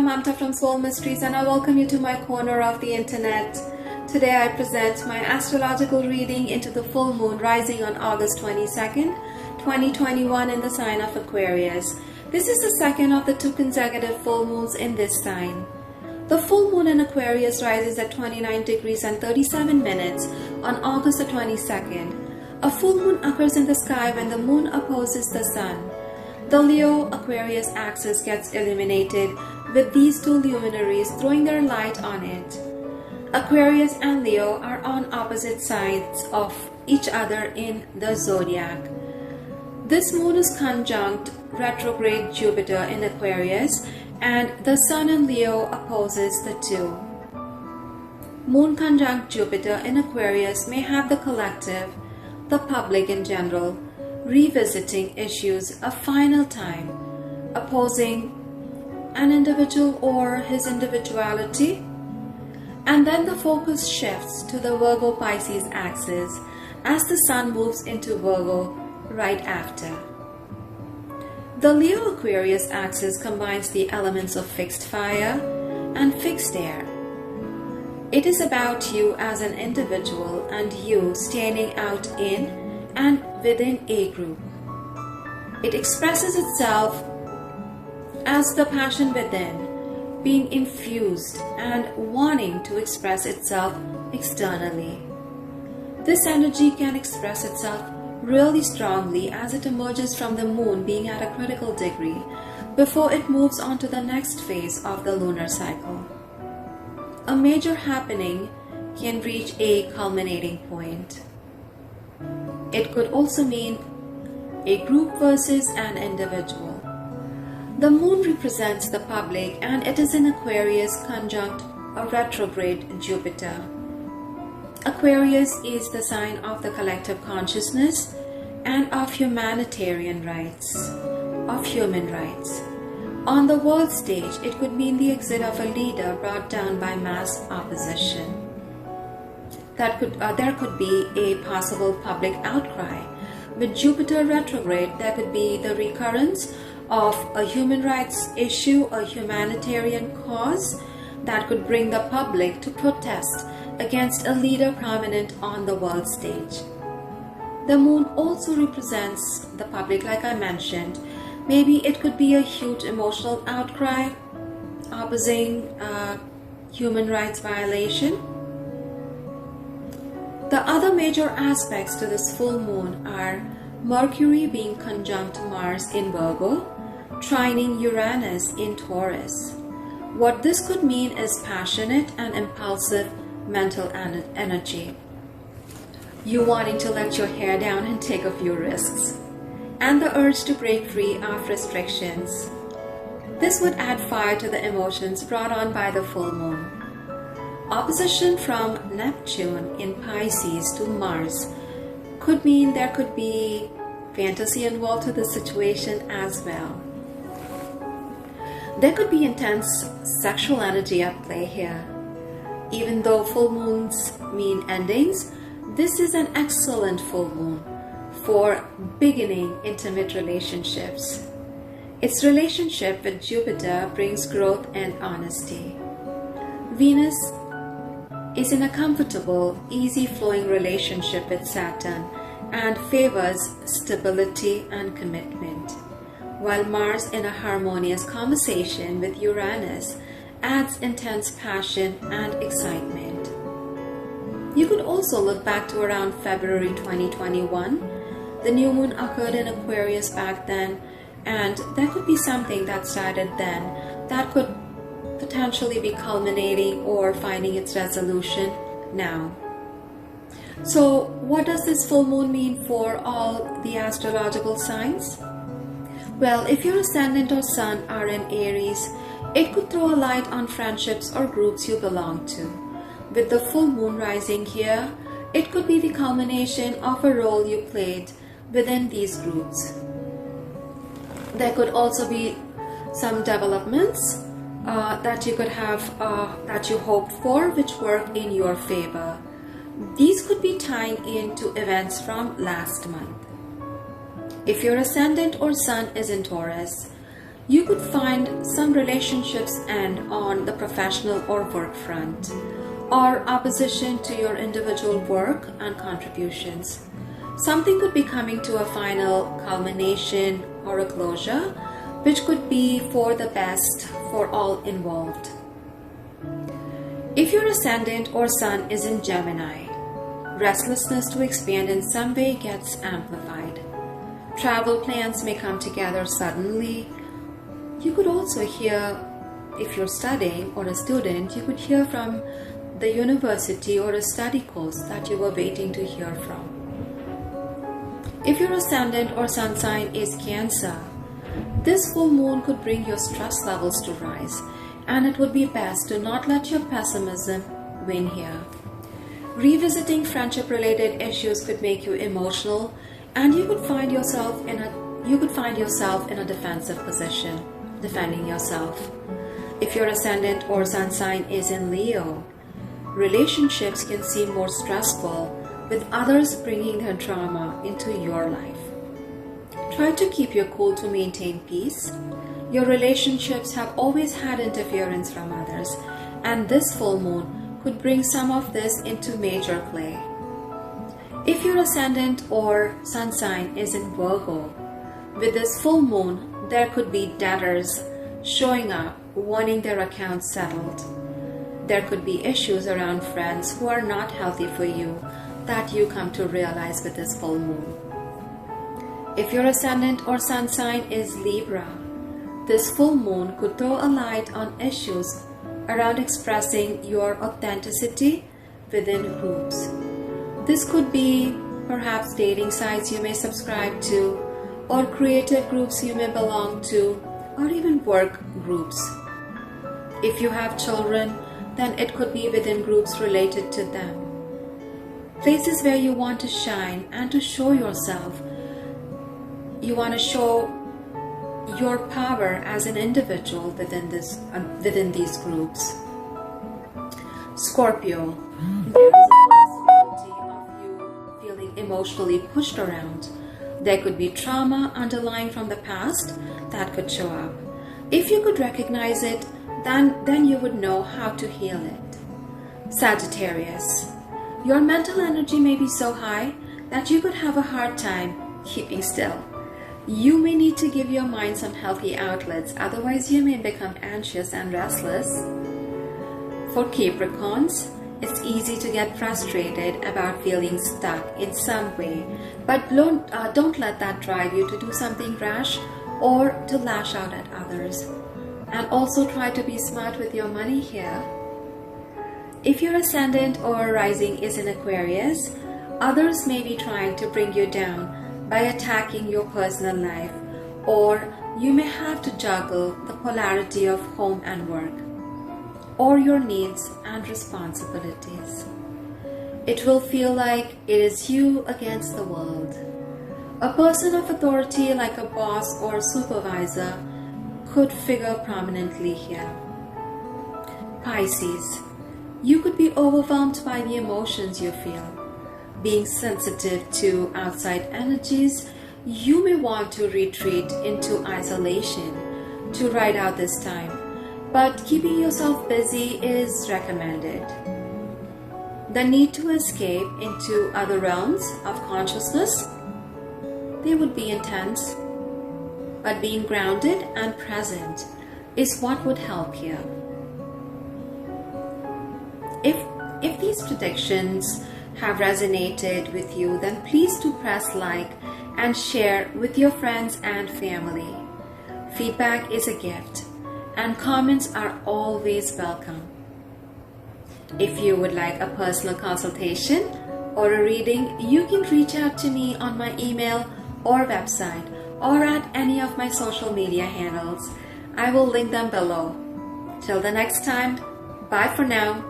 I'm Mamta from Soul Mysteries, and I welcome you to my corner of the internet. Today I present my astrological reading into the full moon rising on August 22nd, 2021 in the sign of Aquarius. This is the second of the two consecutive full moons in this sign. The full moon in Aquarius rises at 29 degrees and 37 minutes on August the 22nd. A full moon occurs in the sky when the moon opposes the sun. The Leo-Aquarius axis gets illuminated with these two luminaries throwing their light on it. Aquarius and Leo are on opposite sides of each other in the zodiac. This moon is conjunct retrograde Jupiter in Aquarius, and the Sun in Leo opposes the two. Moon conjunct Jupiter in Aquarius may have the collective, the public in general, revisiting issues a final time, opposing an individual or his individuality, and then the focus shifts to the Virgo-Pisces axis as the Sun moves into Virgo right after. The Leo-Aquarius axis combines the elements of fixed fire and fixed air. It is about you as an individual and you standing out in and within a group. It expresses itself as the passion within, being infused and wanting to express itself externally. This energy can express itself really strongly as it emerges from the moon being at a critical degree before it moves on to the next phase of the lunar cycle. A major happening can reach a culminating point. It could also mean a group versus an individual. The moon represents the public, and it is in Aquarius conjunct a retrograde Jupiter. Aquarius is the sign of the collective consciousness and of humanitarian rights, of human rights. On the world stage, it could mean the exit of a leader brought down by mass opposition. There could be a possible public outcry. With Jupiter retrograde, there could be the recurrence of a human rights issue, a humanitarian cause that could bring the public to protest against a leader prominent on the world stage. The moon also represents the public, like I mentioned. Maybe it could be a huge emotional outcry opposing human rights violation. The other major aspects to this full moon are Mercury being conjunct Mars in Virgo, trining Uranus in Taurus. What this could mean is passionate and impulsive mental energy. You wanting to let your hair down and take a few risks, and the urge to break free of restrictions. This would add fire to the emotions brought on by the full moon. Opposition from Neptune in Pisces to Mars could mean there could be fantasy involved to the situation as well. There could be intense sexual energy at play here. Even though full moons mean endings, this is an excellent full moon for beginning intimate relationships. Its relationship with Jupiter brings growth and honesty. Venus is in a comfortable, easy-flowing relationship with Saturn and favors stability and commitment, while Mars in a harmonious conversation with Uranus adds intense passion and excitement. You could also look back to around February 2021. The new moon occurred in Aquarius back then, and there could be something that started then that could potentially be culminating or finding its resolution now. So what does this full moon mean for all the astrological signs? Well, if your ascendant or sun are in Aries, it could throw a light on friendships or groups you belong to. With the full moon rising here, it could be the culmination of a role you played within these groups. There could also be some developments that you could have, that you hoped for, which work in your favor. These could be tying into events from last month. If your ascendant or sun is in Taurus, you could find some some relationships end on the professional or work front, or opposition to your individual work and contributions. Something could be coming to a final culmination or a closure, which could be for the best for all involved. If your ascendant or sun is in Gemini, restlessness to expand in some way gets amplified. Travel plans may come together suddenly. You could also hear, if you're studying or a student, you could hear from the university or a study course that you were waiting to hear from. If your ascendant or sun sign is Cancer, this full moon could bring your stress levels to rise, and it would be best to not let your pessimism win here. Revisiting friendship-related issues could make you emotional, and you could find yourself in a defensive position, defending yourself. If your ascendant or sun sign is in Leo, relationships can seem more stressful, with others bringing their drama into your life. Try to keep your cool to maintain peace. Your relationships have always had interference from others, and this full moon could bring some of this into major play. If your ascendant or sun sign is in Virgo, with this full moon, there could be debtors showing up, wanting their accounts settled. There could be issues around friends who are not healthy for you that you come to realize with this full moon. If your ascendant or sun sign is Libra, this full moon could throw a light on issues around expressing your authenticity within groups. This could be perhaps dating sites you may subscribe to, or creative groups you may belong to, or even work groups. If you have children, then it could be within groups related to them. Places where you want to shine and to show yourself. You want to show your power as an individual within these groups. Scorpio, there is a possibility of you feeling emotionally pushed around. There could be trauma underlying from the past that could show up. If you could recognize it, then you would know how to heal it. Sagittarius, your mental energy may be so high that you could have a hard time keeping still. You may need to give your mind some healthy outlets, otherwise you may become anxious and restless. For Capricorns, it's easy to get frustrated about feeling stuck in some way, but don't let that drive you to do something rash or to lash out at others. And also try to be smart with your money here. If your ascendant or rising is in Aquarius, others may be trying to bring you down by attacking your personal life, or you may have to juggle the polarity of home and work, or your needs and responsibilities. It will feel like it is you against the world. A person of authority like a boss or supervisor could figure prominently here. Pisces, you could be overwhelmed by the emotions you feel. Being sensitive to outside energies, you may want to retreat into isolation to ride out this time, but keeping yourself busy is recommended. The need to escape into other realms of consciousness, they would be intense, but being grounded and present is what would help here. If these predictions have resonated with you, then please do press like and share with your friends and family. Feedback is a gift, and comments are always welcome. If you would like a personal consultation or a reading, you can reach out to me on my email or website, or at any of my social media handles. I will link them below. Till the next time, bye for now.